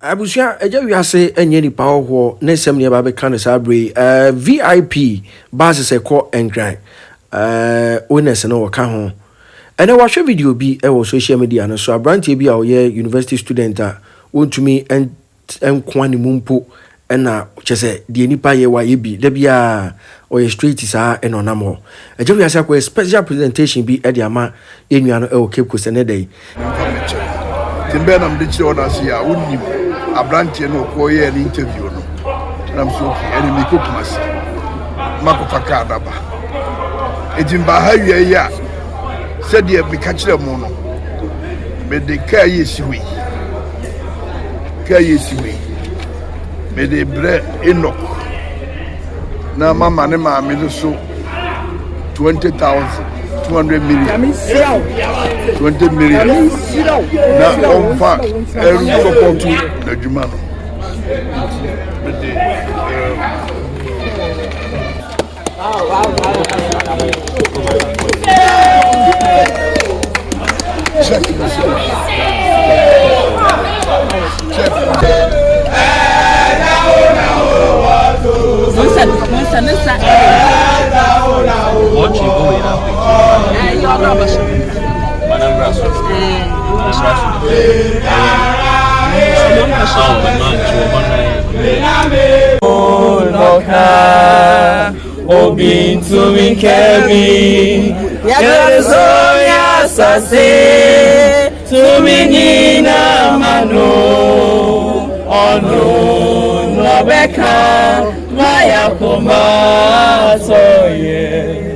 Abusia Agya Wiase enye ni pa ho na sem ne ba be kan sabre VIP base se ko enkran owners no waka ho ene wa hwe video bi e wo social media no so abrantie bi a ye university student a wontumi enkwa ne mumpo ena chese de nipa ye wa ye bi da bia o ye street sa eno namo Agya Wiase ko special presentation bi e de ama enua no e o Cape Coast ne dey timbe na mdichi ona sia unni abrantie no ko ye ni interview no na mso eni mi ko kumasi makofaka adaba ejimba ha wie ya sede mi ka kire mu no me de ka yesiwi me de bre enok na mama ne ma me so 20,200 million 20 million na omfa eru support na juma no Obin to me kebi ya sase to me nina mano ono no beka maya koma so ye